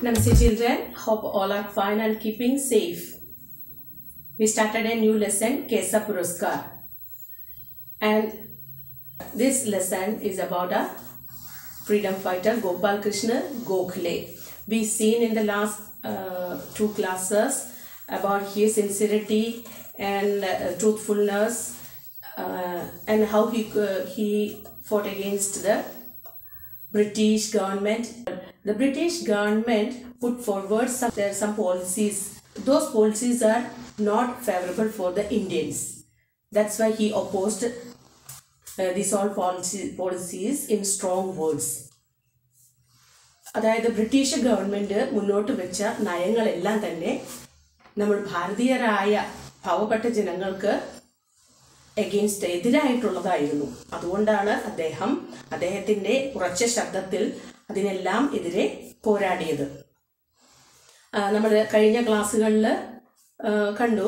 Namaste children, hope all are fine and keeping safe. We started a new lesson, Kesa Puraskar. And this lesson is about a freedom fighter, Gopal Krishna Gokhale. We seen in the last two classes about his sincerity and truthfulness and how he fought against the British government. The British government put forward some policies. Those policies are not favorable for the Indians. That's why he opposed these all policies in strong words. അതായത് British government മുന്നോട്ട് വെച്ച നയങ്ങളെല്ലാം തന്നെ നമ്മൾ ഭാരതീയരായ പാവപ്പെട്ട ജനങ്ങൾക്ക് എതിരായിട്ടുള്ളതായിരുന്നു. അതുകൊണ്ടാണ് അദ്ദേഹത്തിൻ്റെ ഉറച്ച ശബ്ദത്തിൽ അതിനെല്ലാം എതിരെ പോരാടിയത്. നമ്മൾ കഴിഞ്ഞ ക്ലാസ്സുകളിൽ കണ്ടു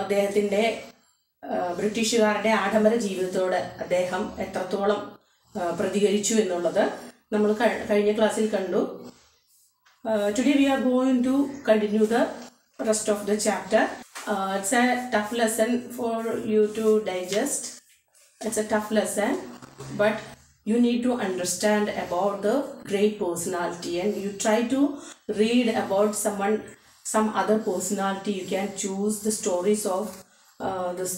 അദ്ദേഹത്തിൻ്റെ ബ്രിട്ടീഷുകാരുടെ ആഡംബര ജീവിതത്തോട് അദ്ദേഹം എത്രത്തോളം പ്രതികരിച്ചു എന്നുള്ളത് നമ്മൾ കഴിഞ്ഞ ക്ലാസ്സിൽ കണ്ടു. Today we are going to continue the rest of the chapter. It's a tough lesson for you to digest. It's a tough lesson, but you need to understand about the great personality, and you try to read about some other personality. You can choose the stories of this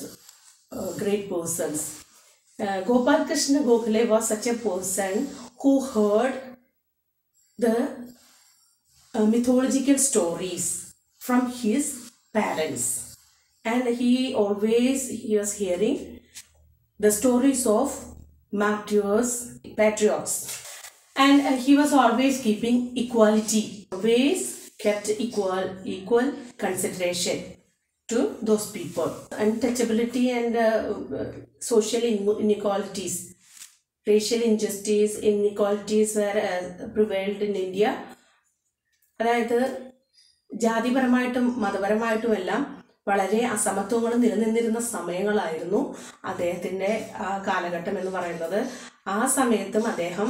great persons. Gopal Krishna Gokhale was such a person who heard the mythological stories from his parents, and he was hearing the stories of martyrs, patriots, and he was always keeping equality, always kept equal consideration to those people. Untouchability and social inequalities, racial injustice, inequalities were prevailed in India. അതായത് ജാതിപരമായിട്ടും മതപരമായിട്ടുമെല്ലാം വളരെ അസമത്വങ്ങൾ നിലനിന്നിരുന്ന സമയങ്ങളായിരുന്നു അദ്ദേഹത്തിൻ്റെ ആ കാലഘട്ടം എന്ന് പറയുന്നത്. ആ സമയത്തും അദ്ദേഹം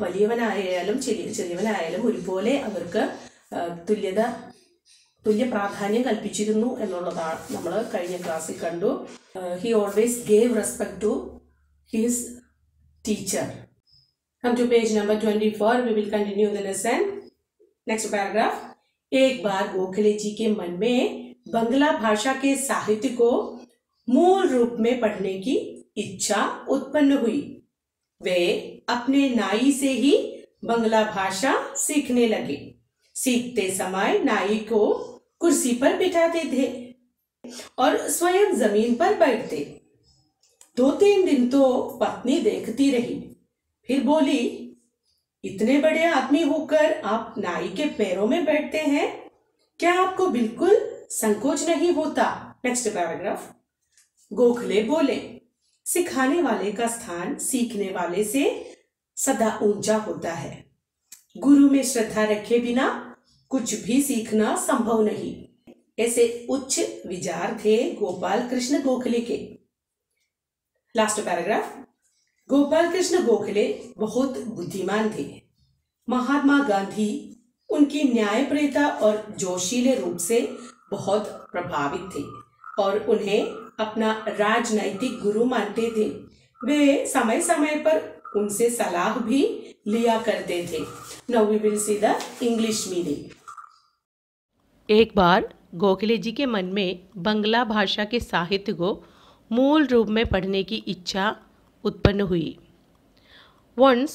വലിയവനായാലും ചെറിയവനായാലും ഒരുപോലെ അവർക്ക് തുല്യ പ്രാധാന്യം കൽപ്പിച്ചിരുന്നു എന്നുള്ളതാണ് നമ്മൾ കഴിഞ്ഞ ക്ലാസ്സിൽ കണ്ടു. He always gave respect to his teacher. Come to page number 24. We will continue the lesson. Next paragraph. एक बार गोखले जी के मन में बंगला भाषा के साहित्य को मूल रूप में पढ़ने की इच्छा उत्पन्न हुई. वे अपने नाई से ही बंगला भाषा सीखने लगे. सीखते समय नाई को कुर्सी पर बिठाते थे और स्वयं जमीन पर बैठते. 2-3 दिन तो पत्नी देखती रही, फिर बोली, इतने बड़े आदमी होकर आप नाई के पैरों में बैठते हैं, क्या आपको बिल्कुल संकोच नहीं होता? Next paragraph. गोखले बोले, सिखाने वाले का स्थान सीखने वाले से सदा ऊंचा होता है. गुरु में श्रद्धा रखे बिना कुछ भी सीखना संभव नहीं. ऐसे उच्च विचार थे गोपाल कृष्ण गोखले के. Last paragraph. गोपाल कृष्ण गोखले बहुत बुद्धिमान थे. महात्मा गांधी उनकी न्यायप्रियता और जोशीले रूप से बहुत प्रभावित थे और उन्हें अपना राजनैतिक गुरु मानते थे. वे समय समय पर उनसे सलाह भी लिया करते थे. Now we will see the English meaning. एक बार गोखले जी के मन में बंगला भाषा के साहित्य को मूल रूप में पढ़ने की इच्छा उत्पन्न हुई. Once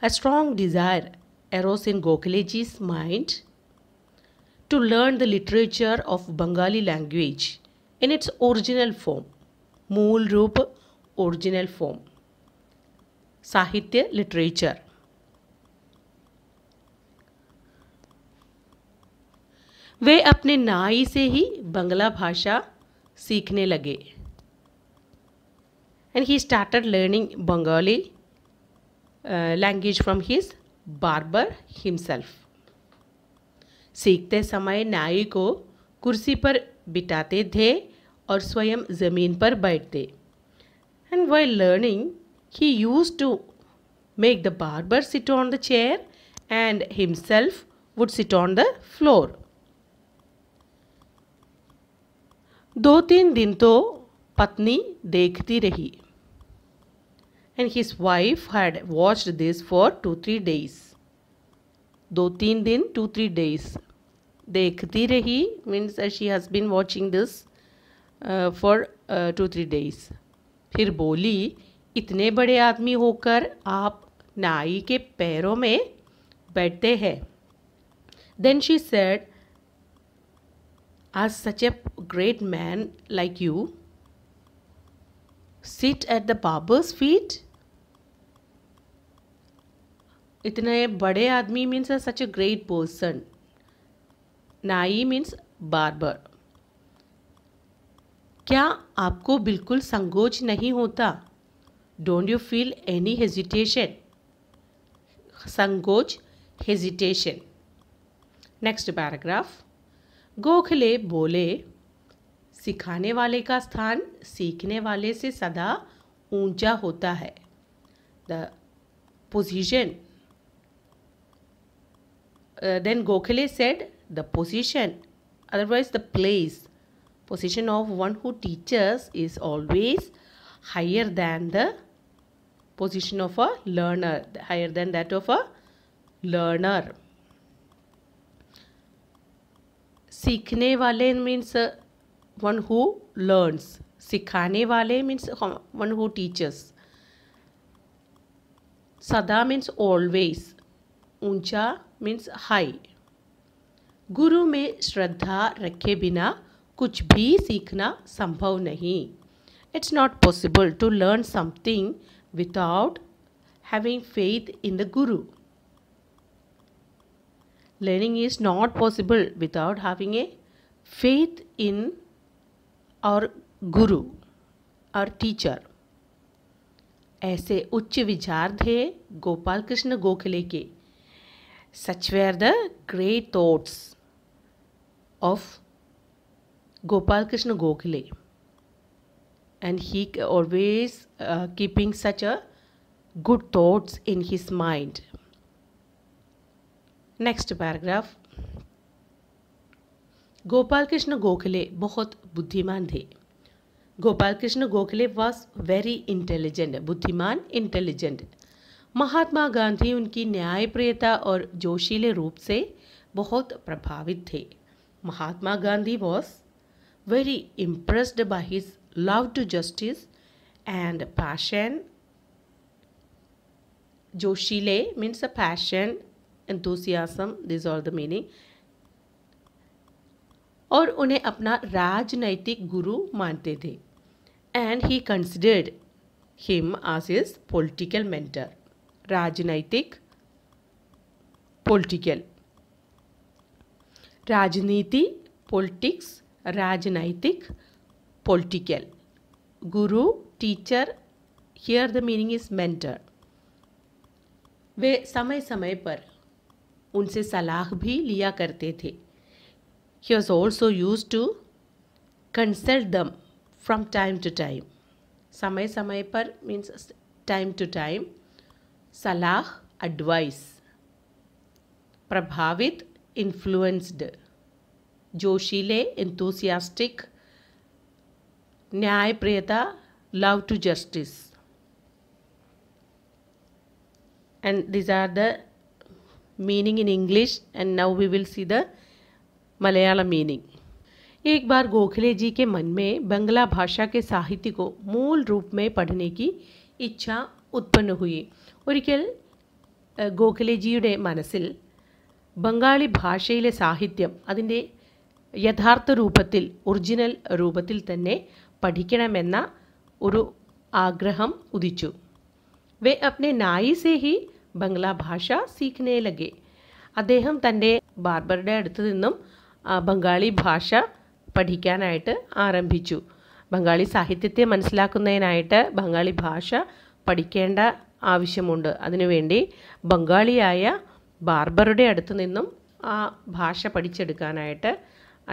a strong desire arose in Gokhale ji's mind to learn the literature of Bengali language in its original form. मूल रूप, original form. साहित्य, literature. वे अपने नाई से ही बंगला भाषा सीखने लगे. And he started learning Bengali language from his barber himself. सीखते समय नाई को कुर्सी पर बिठाते थे और स्वयं ज़मीन पर बैठते. And while learning, he used to make the barber sit on the chair and himself would sit on the floor. 2-3 दिन तो पत्नी देखती रही, and his wife had watched this for 2-3 days. 2-3 दिन 2-3 days. देखती रही means she has been watching this for 2-3 days. फिर बोली, इतने बड़े आदमी होकर आप नाई के पैरों में बैठते हैं. Then she said, as such a great man like you sit at the barber's feet. इतने बड़े आदमी means such a great person. नाई means barber. क्या आपको बिल्कुल संकोच नहीं होता? Don't you feel any hesitation? संकोच, hesitation. Next paragraph. गोखले बोले, सिखाने वाले का स्थान सीखने वाले से सदा ऊंचा होता है. The position. Then Gokhale said, the position, otherwise the place, position of one who teaches is always higher than the position of a learner, higher than that of a learner. सीखने वाले means one who learns. सिखाने वाले means one who teaches. सदा means always. ऊंचा means high. गुरु में श्रद्धा रखे बिना कुछ भी सीखना संभव नहीं. It's not possible to learn something without having faith in the Guru. Learning is not possible without having a faith in our Guru, our teacher. ऐसे उच्च विचार थे गोपाल कृष्ण गोखले के. Such were the great thoughts of Gopal Krishna Gokhale, and he always keeping such a good thoughts in his mind. Next paragraph. Gopal Krishna Gokhale बहुत बुद्धिमान थे. Gopal Krishna Gokhale was very intelligent. बुद्धिमान, intelligent. Mahatma Gandhi उनकी न्यायप्रियता और जोशीले रूप से बहुत प्रभावित थे. Mahatma Gandhi was very impressed by his love to justice and passion. जोशीले means a passion, enthusiasm, these are the meaning. और उन्हें अपना राजनैतिक गुरु मानते थे. And he considered him as his political mentor. राजनैतिक, political. राजनीति, politics, राजनैतिक, political. Guru, teacher, here the meaning is mentor. वे समय समय पर उनसे सलाह भी लिया करते थे. He was also used to consult them from time to time. समय समय पर means time to time. सलाह, advice. प्रभावित, influenced. जोशीले, enthusiastic. न्यायप्रियता, love to justice. And these are the meaning in English, and now we will see the Malayalam meaning. एक बार गोखले जी के मन में बंगला भाषा के साहित्य को मूल रूप में पढ़ने की इच्छा उत्पन्न हुई. ഒരിക്കൽ ഗോഖലെജിയുടെ മനസ്സിൽ ബംഗാളി ഭാഷയിലെ സാഹിത്യം അതിൻ്റെ യഥാർത്ഥ രൂപത്തിൽ, ഒറിജിനൽ രൂപത്തിൽ തന്നെ പഠിക്കണമെന്ന ഒരു ആഗ്രഹം ഉദിച്ചു. वे अपने नाई से ही ബംഗ്ലാ ഭാഷ സീഖ്നെ ലഗെ. അദ്ദേഹം തൻ്റെ ബാർബറുടെ അടുത്ത് നിന്നും ബംഗാളി ഭാഷ പഠിക്കാനായിട്ട് ആരംഭിച്ചു. ബംഗാളി സാഹിത്യത്തെ മനസ്സിലാക്കുന്നതിനായിട്ട് ബംഗാളി ഭാഷ പഠിക്കേണ്ട ആവശ്യമുണ്ട്. അതിനുവേണ്ടി ബംഗാളിയായ ബാർബറുടെ അടുത്ത് നിന്നും ആ ഭാഷ പഠിച്ചെടുക്കാനായിട്ട്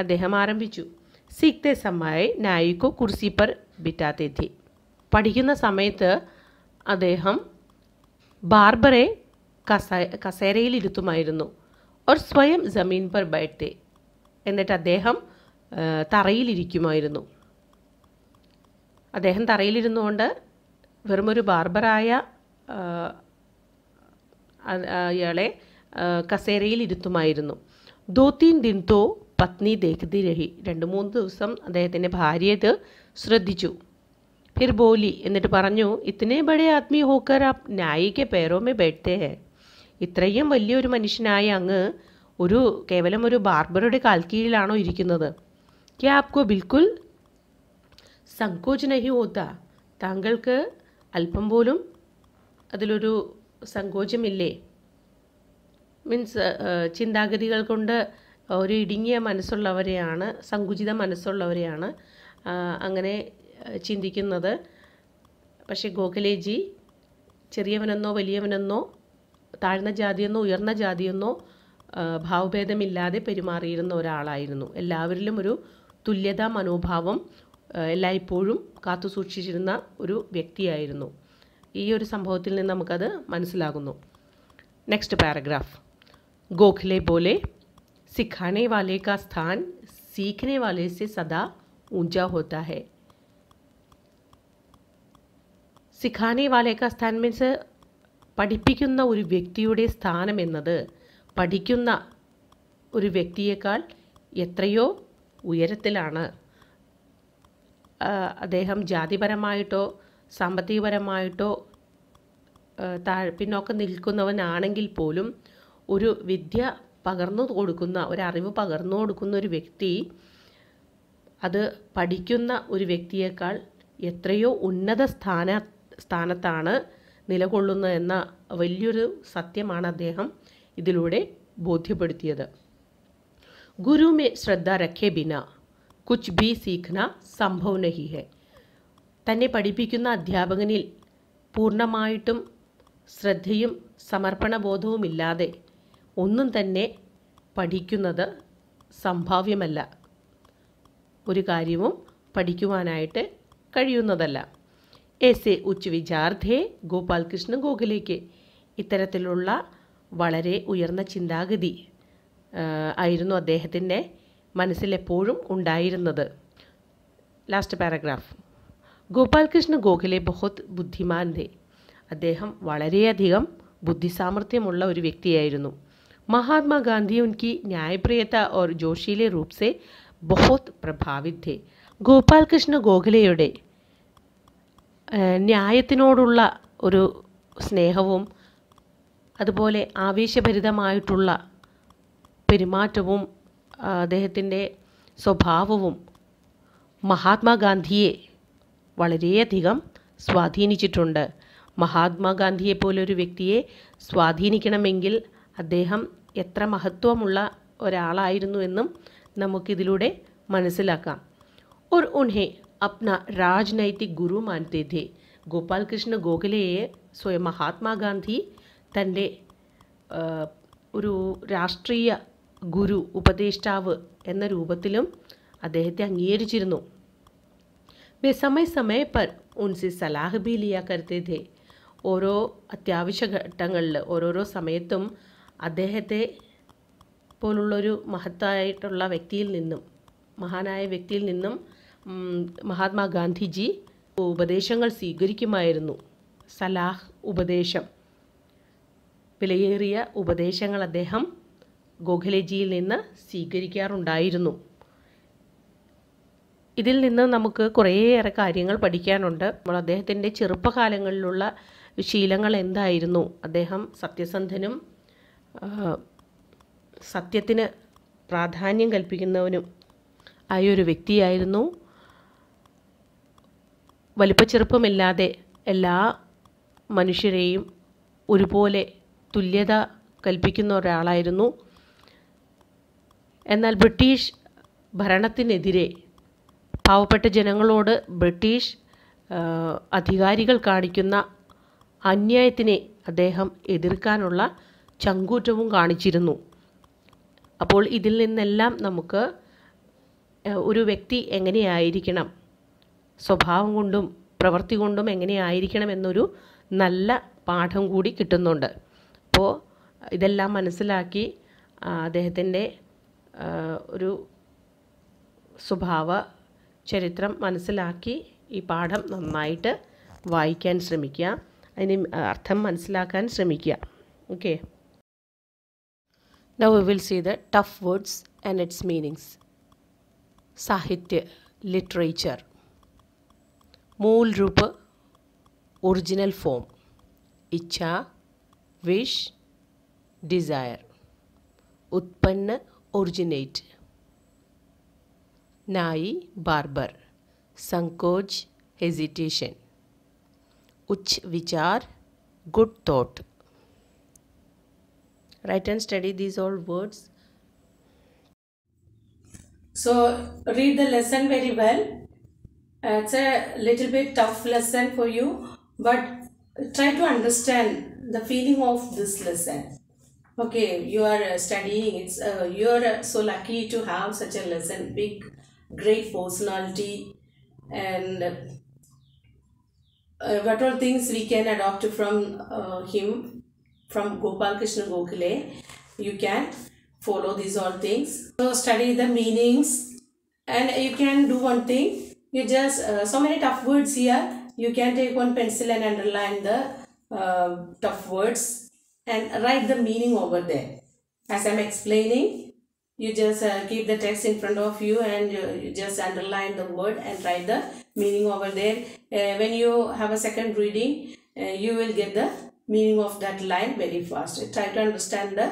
അദ്ദേഹം ആരംഭിച്ചു. സീഖ്തെ സമയ നായിക്കോ കുർസി പർ ബിറ്റാത്തെ थे. പഠിക്കുന്ന സമയത്ത് അദ്ദേഹം ബാർബറെ കസേരയിലിരുത്തുമായിരുന്നു. और സ്വയം ജമീൻ पर बैठते. എന്നിട്ട് അദ്ദേഹം തറയിലിരിക്കുമായിരുന്നു. അദ്ദേഹം തറയിലിരുന്നുകൊണ്ട് വെറുമൊരു ബാർബറായ അയാളെ കസേരയിൽ ഇരുത്തുമായിരുന്നു. 2-3 दिन तो പത്നി देखती रही. 2-3 ദിവസം അദ്ദേഹത്തിൻ്റെ ഭാര്യ ഇത് ശ്രദ്ധിച്ചു. फिर बोली, എന്നിട്ട് പറഞ്ഞു, इतने बड़े आदमी होकर आप नाई के पैरों में बैठते हैं. ഇത്രയും വലിയൊരു മനുഷ്യനായ അങ്ങ് കേവലം ഒരു ബാർബറുടെ കാൽക്കീഴിലാണോ ഇരിക്കുന്നത്? क्या आपको बिल्कुल संकोच नहीं होता? താങ്കൾക്ക് അല്പം പോലും അതിലൊരു സങ്കോചമില്ലേ? മീൻസ് ചിന്താഗതികൾ കൊണ്ട് ഒരു ഇടുങ്ങിയ മനസ്സുള്ളവരെയാണ്, സങ്കുചിത മനസ്സുള്ളവരെയാണ് അങ്ങനെ ചിന്തിക്കുന്നത്. പക്ഷേ ഗോഖലേജി ചെറിയവനെന്നോ വലിയവനെന്നോ താഴ്ന്ന ജാതിയെന്നോ ഉയർന്ന ജാതിയെന്നോ ഭാവഭേദമില്ലാതെ പെരുമാറിയിരുന്ന ഒരാളായിരുന്നു. എല്ലാവരിലും ഒരു തുല്യതാ മനോഭാവം എല്ലായ്പ്പോഴും കാത്തു സൂക്ഷിച്ചിരുന്ന ഒരു വ്യക്തിയായിരുന്നു. ഈ ഒരു സംഭവത്തിൽ നിന്ന് നമുക്കത് മനസ്സിലാകുന്നു. Next paragraph. गोखले बोले, सिखाने वाले का स्थान सीखने वाले से सदा ऊंचा होता है. സിഖാനെ വാലെ കാ സ്ഥാൻ മീൻസ് പഠിപ്പിക്കുന്ന ഒരു വ്യക്തിയുടെ സ്ഥാനം എന്നത് പഠിക്കുന്ന ഒരു വ്യക്തിയേക്കാൾ എത്രയോ ഉയരത്തിലാണ്. അദ്ദേഹം ജാതിപരമായിട്ടോ സാമ്പത്തികപരമായിട്ടോ പിന്നോക്കം നിൽക്കുന്നവനാണെങ്കിൽ പോലും ഒരു വിദ്യ പകർന്നു കൊടുക്കുന്ന, ഒരറിവ് പകർന്നു കൊടുക്കുന്ന ഒരു വ്യക്തി അത് പഠിക്കുന്ന ഒരു വ്യക്തിയേക്കാൾ എത്രയോ ഉന്നത സ്ഥാനത്താണ് നിലകൊള്ളുന്നത് എന്ന വലിയൊരു സത്യമാണ് അദ്ദേഹം ഇതിലൂടെ ബോധ്യപ്പെടുത്തിയത്. ഗുരു മേ ശ്രദ്ധ രഖേ ബിന കുച്ച് ഭി സീഖ്ന സംഭവ് നഹി ഹെ. തന്നെ പഠിപ്പിക്കുന്ന അധ്യാപകനിൽ പൂർണ്ണമായിട്ടും ശ്രദ്ധയും സമർപ്പണബോധവുമില്ലാതെ ഒന്നും തന്നെ പഠിക്കുന്നത് സംഭാവ്യമല്ല. ഒരു കാര്യവും പഠിക്കുവാനായിട്ട് കഴിയുന്നതല്ല. ऐसे उच्च विचार थे गोपाल कृष्ण गोखले के. ഇത്തരത്തിലുള്ള വളരെ ഉയർന്ന ചിന്താഗതി ആയിരുന്നു അദ്ദേഹത്തിൻ്റെ മനസ്സിലെപ്പോഴും ഉണ്ടായിരുന്നത്. Last paragraph. ഗോപാൽ കൃഷ്ണ ഗോഖലെ ബഹുത് ബുദ്ധിമാൻ थे. അദ്ദേഹം വളരെയധികം ബുദ്ധിസാമർഥ്യമുള്ള ഒരു വ്യക്തിയായിരുന്നു. महात्मा गांधी उनकी न्यायप्रियता और जोशीले रूप से बहुत प्रभावित थे. ഗോപാൽ കൃഷ്ണ ഗോഖലെയുടെ ന്യായത്തിനോടുള്ള ഒരു സ്നേഹവും അതുപോലെ ആവേശഭരിതമായിട്ടുള്ള പെരുമാറ്റവും അദ്ദേഹത്തിൻ്റെ സ്വഭാവവും മഹാത്മാഗാന്ധിയെ വളരെയധികം സ്വാധീനിച്ചിട്ടുണ്ട്. മഹാത്മാഗാന്ധിയെപ്പോലൊരു വ്യക്തിയെ സ്വാധീനിക്കണമെങ്കിൽ അദ്ദേഹം എത്ര മഹത്വമുള്ള ഒരാളായിരുന്നു എന്നും നമുക്കിതിലൂടെ മനസ്സിലാക്കാം. और उन्हें अपना राजनैतिक गुरु मानते थे. गोपाल कृष्ण ഗോഖലെയെ സ്വയം മഹാത്മാഗാന്ധി തൻ്റെ ഒരു രാഷ്ട്രീയ ഗുരു, ഉപദേഷ്ടാവ് എന്ന രൂപത്തിലും അദ്ദേഹത്തെ അംഗീകരിച്ചിരുന്നു. वे समय समय पर उनसे सलाह भी लिया करते थे. ഓരോ അത്യാവശ്യ ഘട്ടങ്ങളിൽ ഓരോരോ സമയത്തും അദ്ദേഹത്തെ പോലുള്ളൊരു മഹത്തായിട്ടുള്ള വ്യക്തിയിൽ നിന്നും, മഹാനായ വ്യക്തിയിൽ നിന്നും മഹാത്മാഗാന്ധിജി ഉപദേശങ്ങൾ സ്വീകരിക്കുമായിരുന്നു. സലാഹ്, ഉപദേശം, വിലയേറിയ ഉപദേശങ്ങൾ അദ്ദേഹം ഗോഖലെജിയിൽ നിന്ന് സ്വീകരിക്കാറുണ്ടായിരുന്നു. ഇതിൽ നിന്ന് നമുക്ക് കുറേയേറെ കാര്യങ്ങൾ പഠിക്കാനുണ്ട്. നമ്മൾ അദ്ദേഹത്തിൻ്റെ ചെറുപ്പകാലങ്ങളിലുള്ള ശീലങ്ങൾ എന്തായിരുന്നു? അദ്ദേഹം സത്യസന്ധനും സത്യത്തിന് പ്രാധാന്യം കൽപ്പിക്കുന്നവനും ആയൊരു വ്യക്തിയായിരുന്നു. വലിപ്പച്ചെറുപ്പമില്ലാതെ എല്ലാ മനുഷ്യരെയും ഒരുപോലെ തുല്യത കൽപ്പിക്കുന്ന ഒരാളായിരുന്നു. എന്നാൽ ബ്രിട്ടീഷ് ഭരണത്തിനെതിരെ പാവപ്പെട്ട ജനങ്ങളോട് ബ്രിട്ടീഷ് അധികാരികൾ കാണിക്കുന്ന അന്യായത്തിനെ അദ്ദേഹം എതിർക്കാനുള്ള ചങ്കൂറ്റവും കാണിച്ചിരുന്നു. അപ്പോൾ ഇതിൽ നിന്നെല്ലാം നമുക്ക് ഒരു വ്യക്തി എങ്ങനെയായിരിക്കണം, സ്വഭാവം കൊണ്ടും പ്രവൃത്തി കൊണ്ടും എങ്ങനെയായിരിക്കണം എന്നൊരു നല്ല പാഠം കൂടി കിട്ടുന്നുണ്ട്. അപ്പോൾ ഇതെല്ലാം മനസ്സിലാക്കി അദ്ദേഹത്തിൻ്റെ ഒരു സ്വഭാവ ചരിത്രം മനസ്സിലാക്കി ഈ പാഠം നന്നായിട്ട് വായിക്കാൻ ശ്രമിക്കുക, അതിന് അർത്ഥം മനസ്സിലാക്കാൻ ശ്രമിക്കുക. Okay, now we will see the tough words and its meanings. സാഹിത്യ, ലിറ്ററേച്ചർ. मूल रूप ओरिजिनल फॉर्म, इच्छा, विश, डिज़ायर. उत्पन्न ओरिजिनेट. नाई बार्बर, संकोच हेजिटेशन. उच्च विचार good thought. Write and study these all words. So read the lesson very well. It's a little bit tough lesson for you, but try to understand the feeling of this lesson. Okay, you are studying. You are so lucky to have such a lesson. Big, great personality, and what all things we can adopt from him, from Gopal Krishna Gokhale. You can follow these all things. So study the meanings, and you can do one thing. You just so many tough words here. You can take one pencil and underline the tough words and write the meaning over there. As I'm explaining, you just keep the text in front of you and you just underline the word and write the meaning over there. When you have a second reading, you will get the meaning of that line very fast. Try to understand the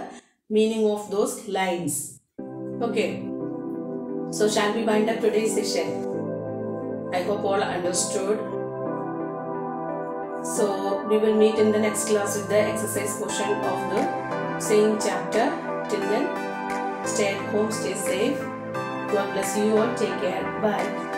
meaning of those lines. Okay. So shall we wind up today's session? I hope all understood. So we will meet in the next class with the exercise portion of the same chapter. Till then, stay at home, stay safe. God bless you all. Take care. Bye.